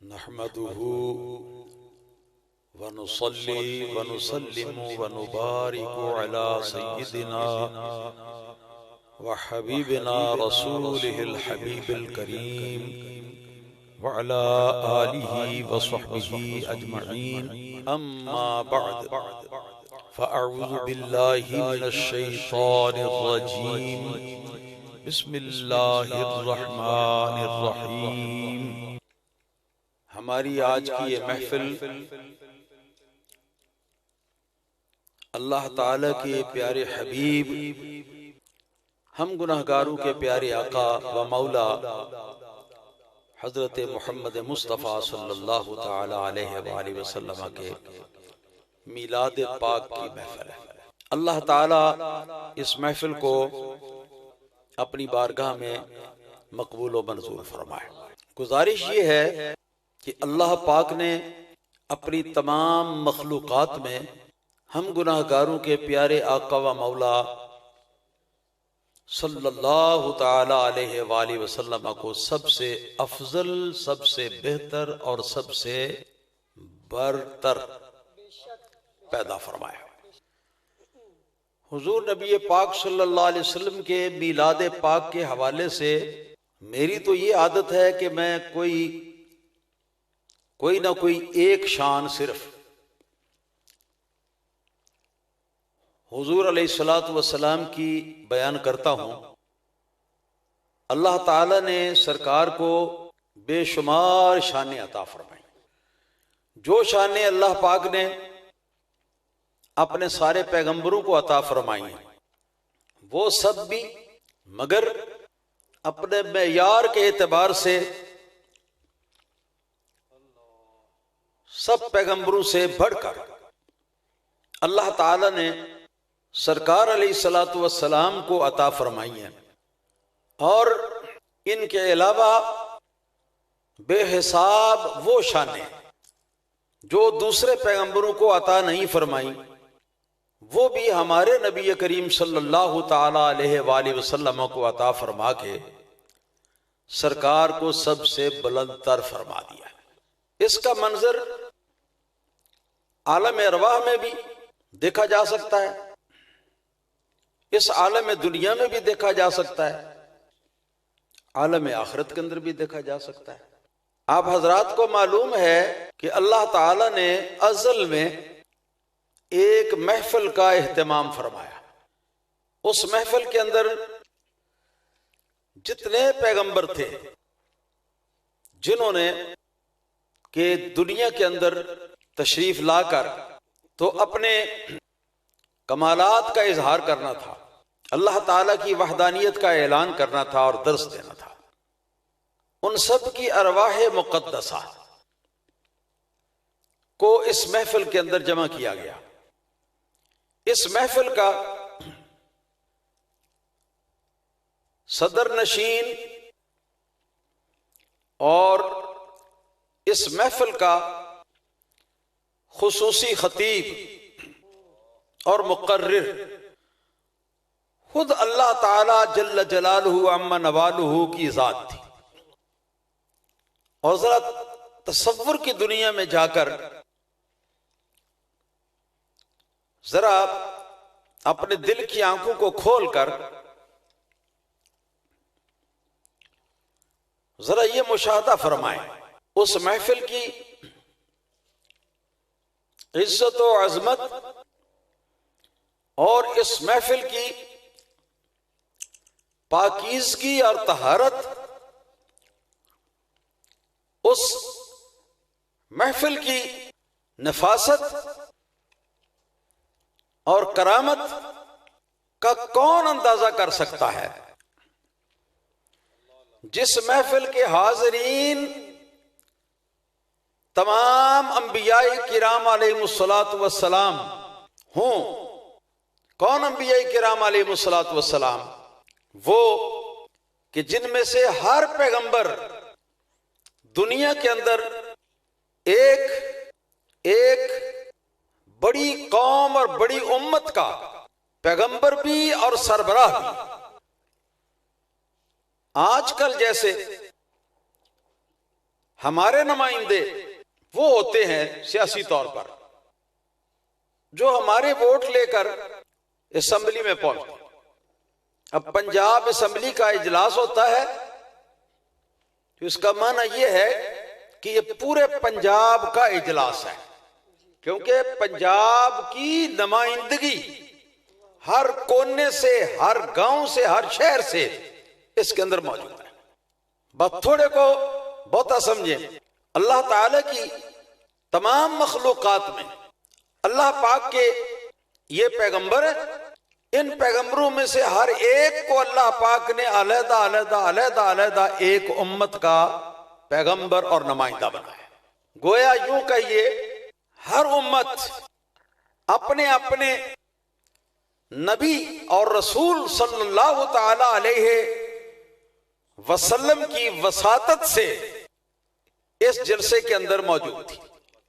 नहमदुहु व नुसल्ली व नुसल्लिमु व नुबारिकु अला सय्यिदिना व हबीबिना रसूलिहिल हबीबिल करीम व अला आलिहि व सहबिहि अजमईन अम्मा बअद फ़अऊज़ु बिल्लाहि मिनश शैतानिर रजीम बिस्मिल्लाहिर रहमानिर रहीम। हमारी आज की ये महफिल अल्लाह ताला के प्यारे हबीब, हम गुनहगारों के प्यारे आका व मौला हजरत मोहम्मद मुस्तफ़ा सल्लल्लाहु ताला अलैहि वसल्लम के मीलाद पाक की महफिल है। अल्लाह ताला इस महफिल को अपनी बारगाह में मकबूल व मंजूर फरमाए। गुजारिश ये है कि अल्लाह पाक ने अपनी तमाम मखलूक़ात में हम गुनाहगारों के प्यारे आका व मौला सल्लल्लाहु ताला अलैहि वसल्लम को सबसे अफजल, सबसे बेहतर और सबसे बरतर पैदा फरमाया। हुजूर नबी पाक सल्लल्लाहु अलैहि वसल्लम के मीलाद पाक के हवाले से मेरी तो ये आदत है कि मैं कोई ना कोई एक शान सिर्फ हुजूर अलैहिस्सलातु वस्सलाम की बयान करता हूँ। अल्लाह ताला ने सरकार को बेशुमार शानें अता फरमाई। जो शानें अल्लाह पाक ने अपने सारे पैगंबरों को अता फरमाई हैं, वो सब भी मगर अपने मेयार के एतबार से सब पैगंबरों से बढ़कर अल्लाह ताला ने सरकार अलैहिस्सलातु वस्सलाम को अता फरमाई है। और इनके अलावा बेहिसाब वो शानें जो दूसरे पैगंबरों को अता नहीं फरमाई, वो भी हमारे नबी करीम सल्लल्लाहु ताला अलैहि वसल्लम को अता फरमा के सरकार को सबसे बुलंद तर फरमा दिया। इसका मंजर आलम अरवाह में भी देखा जा सकता है, इस आलम दुनिया में भी देखा जा सकता है, आलम आखिरत के अंदर भी देखा जा सकता है। आप हजरात को मालूम है कि अल्लाह ताला ने अज़ल में एक महफिल का एहतमाम फरमाया। उस महफिल के अंदर जितने पैगंबर थे जिन्होंने के दुनिया के अंदर तशरीफ लाकर तो अपने कमालात का इजहार करना था, अल्लाह ताला की वहदानियत का ऐलान करना था और दर्स देना था, उन सब की अरवाह मुक़द्दसा को इस महफिल के अंदर जमा किया गया। इस महफिल का सदर नशीन और इस महफिल का खुसूसी खतीब और मुकर्रिर खुद अल्लाह ताला जल्ल जलालुहु अम्मा नवालुहु की जात थी। और जरा तसव्वुर की दुनिया में जाकर जरा अपने दिल की आंखों को खोलकर जरा ये मुशाहदा फरमाएं उस महफिल की इज्जत और अजमत और इस महफिल की पाकीज़गी और तहारत, उस महफिल की नफासत और करामत का कौन अंदाजा कर सकता है, जिस महफिल के हाज़रीन तमाम अंबियाए किराम अलैहिमुस्सलातु वस्सलाम हों। कौन अंबियाए किराम अलैहिमुस्सलातु वस्सलाम? वो कि जिनमें से हर पैगंबर दुनिया के अंदर एक बड़ी कौम और बड़ी उम्मत का पैगंबर भी और सरबराह भी। आजकल जैसे हमारे नुमाइंदे वो होते हैं सियासी तौर पर जो हमारे वोट लेकर असेंबली में पहुंचते। अब पंजाब असेंबली का इजलास होता है तो इसका माना यह है कि ये पूरे पंजाब का इजलास है, क्योंकि पंजाब की नुमाइंदगी हर कोने से, हर गांव से, हर शहर से इसके अंदर मौजूद है। बस थोड़े को बहुता समझे, अल्लाह ताला की तमाम मखलूकात में अल्लाह पाक के ये पैगंबर है, इन पैगंबरों में से हर एक को अल्लाह पाक ने अलहदा अलहदा अलहदा अलहदा एक उम्मत का पैगंबर और नुमाइंदा बनाया। गोया यूं कहिए हर उम्मत अपने अपने नबी और रसूल सल्लल्लाहु ताला अलैहि वसल्लम की वसातत से इस जलसे के अंदर मौजूद थी।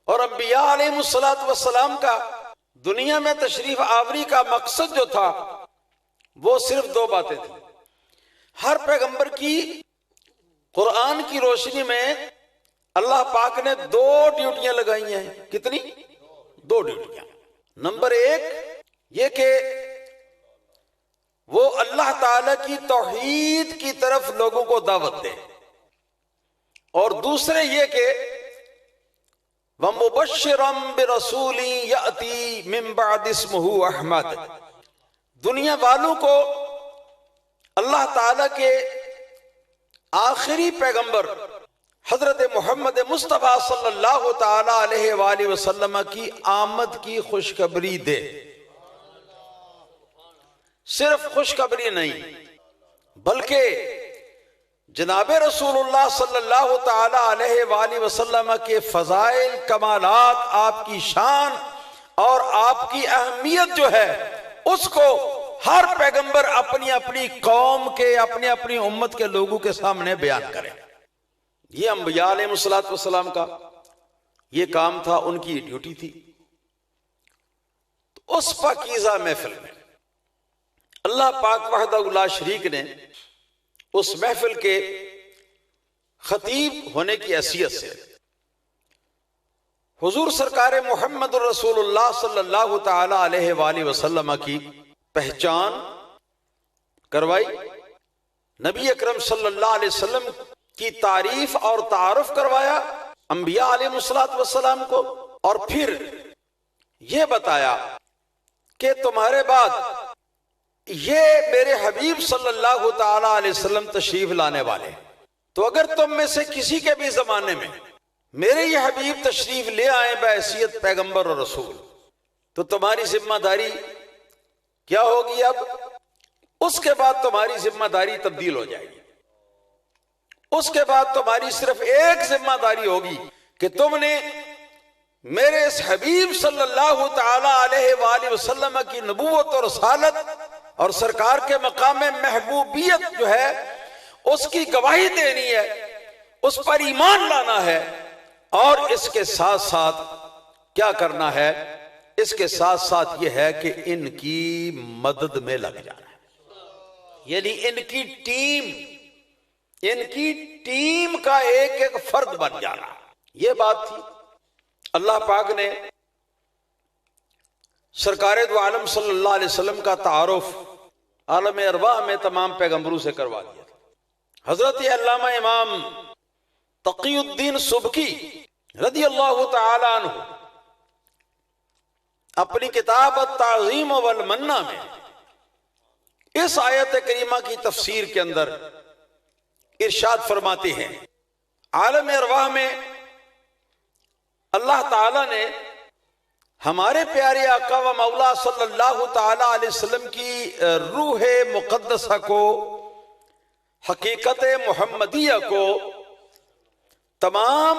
और अंबिया अलैहिस्सलातु वस्सलाम का दुनिया में तशरीफ आवरी का मकसद जो था वो सिर्फ दो बातें थी। हर पैगंबर की कुरान की रोशनी में अल्लाह पाक ने दो ड्यूटियां लगाई हैं। कितनी? दो ड्यूटियां। नंबर एक ये कि वो अल्लाह ताला की तौहीद की तरफ लोगों को दावत दे, और दूसरे ये कि वमुबश्शिरम बिरसूली याती मिन बाद इस्मुहु अहमद, दुनिया वालों को अल्लाह ताला के आखिरी पैगंबर हजरत मोहम्मद मुस्तफ़ा सल्लल्लाहु ताला अलैहि वसल्लम की आमद की खुशखबरी दे। सिर्फ खुशखबरी नहीं बल्कि जनाबे रसूलुल्लाह सल्लल्लाहु ताला अलैहि वसल्लम के फजाइल, कमालात, आपकी शान और आपकी अहमियत जो है उसको हर पैगंबर अपनी अपनी कौम के, अपनी अपनी उम्मत के लोगों के सामने बयान करे। ये अंबिया अलैहिस्सलातु वस्सलाम का ये काम था, उनकी ड्यूटी थी। तो उस पाकीज़ा महफिल में अल्लाह पाक वहदहु ला शरीक ने उस महफिल के खतीब होने की हैसियत से हुजूर सरकार मोहम्मद रसूलुल्लाह सल्लल्लाहु ताला अलैहि वसल्लम की पहचान करवाई, नबी अकरम सल्लल्लाहु अलैहि वसल्लम की तारीफ और तारुफ करवाया अंबिया अलैहिस्सलातु वस्सलाम को, और फिर यह बताया कि तुम्हारे बाद ये मेरे हबीब सल्लल्लाहु ताला अलैहि वसल्लम तशरीफ लाने वाले, तो अगर तुम में से किसी के भी जमाने में मेरे ये हबीब तशरीफ ले आए बहैसियत पैगंबर और रसूल, तो तुम्हारी जिम्मेदारी क्या होगी? अब उसके बाद तुम्हारी जिम्मेदारी तब्दील हो जाएगी। उसके बाद तुम्हारी सिर्फ एक जिम्मेदारी होगी कि तुमने मेरे इस हबीब सल्लल्लाहु ताला अलैहि वसल्लम की नबूवत और रसालत और सरकार के मकाम में महबूबियत जो है उसकी गवाही देनी है, उस पर ईमान लाना है, और इसके साथ साथ क्या करना है? इसके साथ साथ यह है कि इनकी मदद में लग जाना है, यानी इनकी टीम का एक एक फर्द बन जाना। यह बात थी। अल्लाह पाक ने सरकारे दो आलम सल्लल्लाहु अलैहि वसल्लम का तारुफ आलम अरवाह में तमाम पैगंबरों से करवा दिया था। हजरत अल्लामा इमाम तकीउद्दीन सुबकी रदियल्लाहु ताला अन्हु अपनी किताब ताज़ीम वल मन्ना में इस आयत करीमा की तफसीर के अंदर इरशाद फरमाते हैं, आलम अरवाह में अल्लाह ताला ने हमारे प्यारे आका व मौला सल्लल्लाहु ताला अलैहि वसल्लम की रूह मुक़द्दसा को, हकीकत मुहम्मदिया को तमाम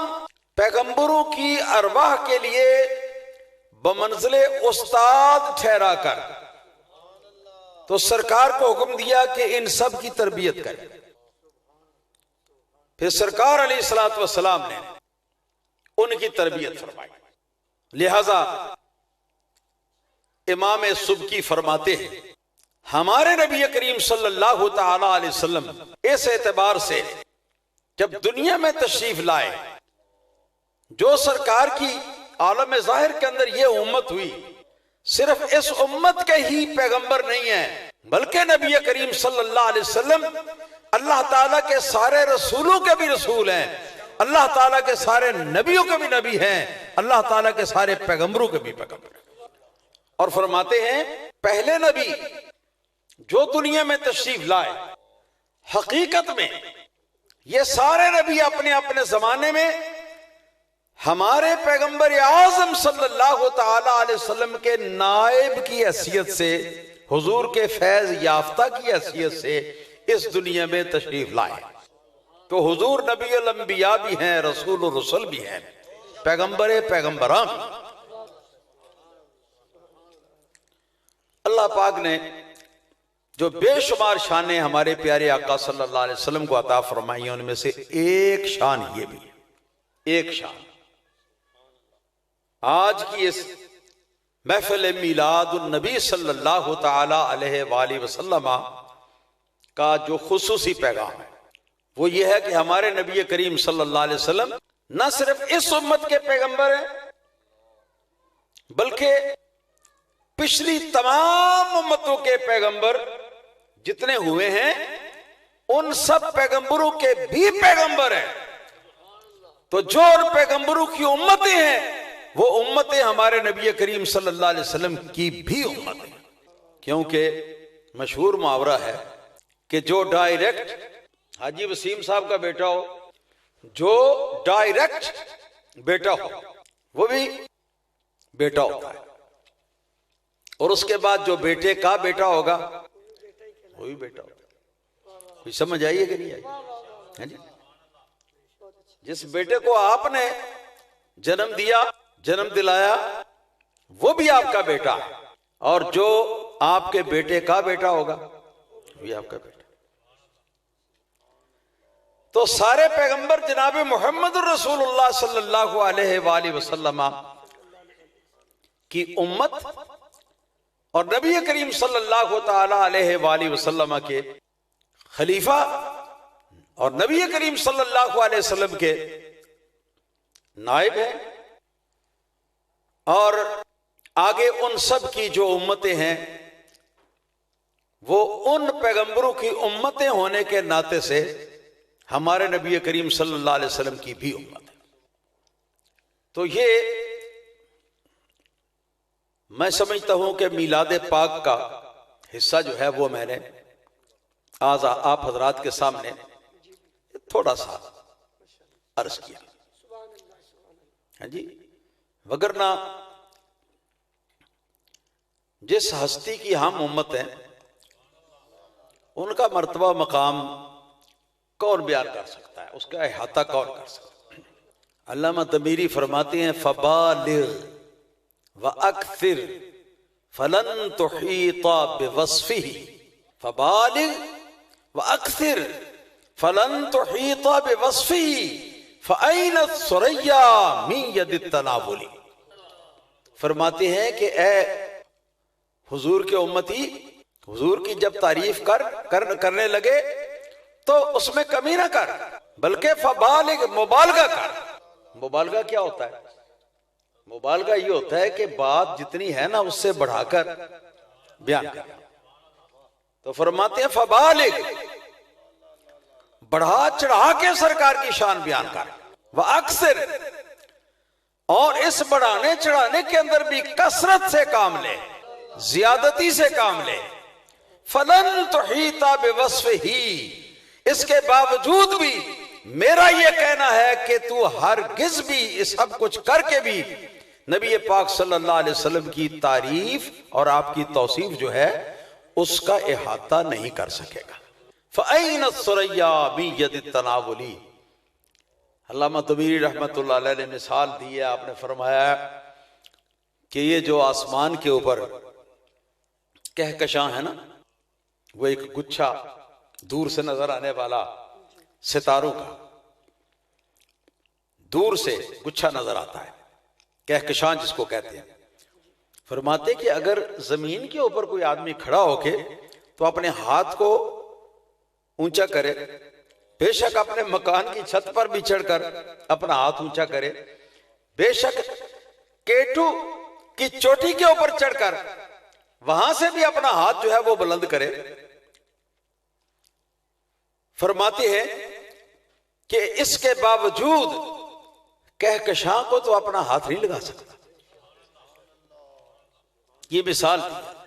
पैगंबरों की अरवाह के लिए बमंज़िले उस्ताद ठहरा कर तो सरकार को हुक्म दिया कि इन सब की तरबियत करें। फिर सरकार अलैहिस्सलातु वस्सलाम ने उनकी तरबियत फरमाई। लिहाजा इमाम सुबकी फरमाते हैं, हमारे नबी करीम सल्लल्लाहु ताला अलैहि वसल्लम इस एतबार से जब दुनिया में तशरीफ लाए जो सरकार की आलम ज़ाहिर के अंदर ये उम्मत हुई, सिर्फ इस उम्मत के ही पैगंबर नहीं है, बल्कि नबी करीम सल्लल्लाहु अलैहि वसल्लम अल्लाह ताला के सारे रसूलों के भी रसूल हैं, अल्लाह ताला के सारे नबियों के भी नबी हैं, अल्लाह ताला के सारे पैगंबरों के भी पैगंबर। और फरमाते हैं पहले नबी जो दुनिया में तशरीफ लाए, हकीकत में ये सारे नबी अपने अपने जमाने में हमारे पैगंबर आज़म सल्लल्लाहु ताला अलैहि वसल्लम के नायब की हैसियत से, हुजूर के फैज याफ्ता की हैसियत से इस दुनिया में तशरीफ लाए। तो हुजूर नबी अल अंबिया भी हैं, रसूल रसूल भी हैं, पैगंबर पैगंबरान भी। अल्लाह पाक ने जो बेशुमार शानें हमारे प्यारे आका सल्लल्लाहु अलैहि वसल्लम को अता फरमाई, उनमें से एक शान ये भी है, एक शान आज की इस महफिल मीलादुन नबी सल्लल्लाहु ताला अलैहि वसल्लम का जो खुसूसी पैगाम है वो ये है कि हमारे नबी करीम सल्लल्लाहु अलैहि वसल्लम न सिर्फ इस उम्मत के पैगंबर हैं, बल्कि पिछली तमाम उम्मतों के पैगंबर जितने हुए हैं उन सब पैगंबरों के भी पैगंबर हैं। तो जो उन पैगंबरों की उम्मतें हैं वो उम्मतें हमारे नबी करीम सल्लल्लाहु अलैहि वसल्लम की भी उम्मत है। क्योंकि मशहूर मुहावरा है कि जो डायरेक्ट हाजी वसीम साहब का बेटा हो, जो डायरेक्ट बेटा हो वो भी बेटा होता है, और उसके बाद जो बेटे का बेटा होगा वो भी बेटा होगा। कोई समझ आइए कि नहीं आई? है जी। जिस बेटे को आपने जन्म दिया, जन्म दिलाया, वो भी आपका बेटा है, और जो आपके बेटे का बेटा होगा वो भी आपका बेटा। तो सारे पैगंबर जनाब मोहम्मद रसूलुल्लाह सल्लल्लाहु अलैहि वसल्लम की उम्मत और नबी करीम सल्लल्लाहु ताला अलैहि वसल्लम के खलीफा और नबी करीम सल्लल्लाहु अलैहि वसल्लम के नायब है। और आगे उन सब की जो उम्मतें हैं वो उन पैगंबरों की उम्मतें होने के नाते से हमारे नबी करीम सल्लल्लाहु अलैहि वसल्लम की भी उम्मत है। तो ये मैं समझता हूं कि मीलाद पाक का हिस्सा जो है वो मैंने आज आप हजरात के सामने थोड़ा सा अर्ज किया है जी। वगरना जिस हस्ती की हम उम्मत हैं उनका मर्तबा मकाम कौन बयान कर सकता है, उसका अहाता कौन कर सकता है। अल्लामा तमीरी फरमाते हैं फबालिग व अक्सिर फलन तुहीता बिवस्फिही, फबालिग व अक्सिर फलन तुहीता बिवस्फिही फ़अैन सुरैया मिन यदित तनावुली। फरमाते हैं कि ए हुजूर के उम्मती, हुजूर की जब तारीफ करने लगे तो उसमें कमी ना कर, बल्कि फबालिग मुबालगा कर। मुबालगा क्या होता है? मुबालगा ये होता है कि बात जितनी है ना उससे बढ़ाकर बयान कर। तो फरमाते हैं फबालिग, बढ़ा चढ़ा के सरकार की शान बयान कर। वह अक्सर, और इस बढ़ाने चढ़ाने के अंदर भी कसरत से काम ले, ज्यादती से काम ले। फलन तुहीता बिवस्फिही, इसके बावजूद भी मेरा यह कहना है कि तू हरगिज भी इस सब कुछ करके भी नबी पाक सल्लल्लाहु अलैहि वसल्लम की तारीफ और आपकी तौसीफ जो है उसका इहाता नहीं कर सकेगा। फ़अैन सुरैया मिन यदित तनावुली। अल्लामा तमीरी रहमतुल्लाह अलैह ने मिसाल दी है, आपने फरमाया कि ये जो आसमान के ऊपर कहकशां है ना, वो एक गुच्छा दूर से नजर आने वाला सितारों का दूर से गुच्छा नजर आता है, कहकशां जिसको कहते हैं। फरमाते कि अगर जमीन के ऊपर कोई आदमी खड़ा होके तो अपने हाथ को ऊंचा करे, बेशक अपने मकान की छत पर भी चढ़कर अपना हाथ ऊंचा करे, बेशक केटू की चोटी के ऊपर चढ़कर वहां से भी अपना हाथ जो है वो बुलंद करे। फरमाती है कि इसके बावजूद कहकशां को तो अपना हाथ नहीं लगा सकता। ये मिसाल दी है।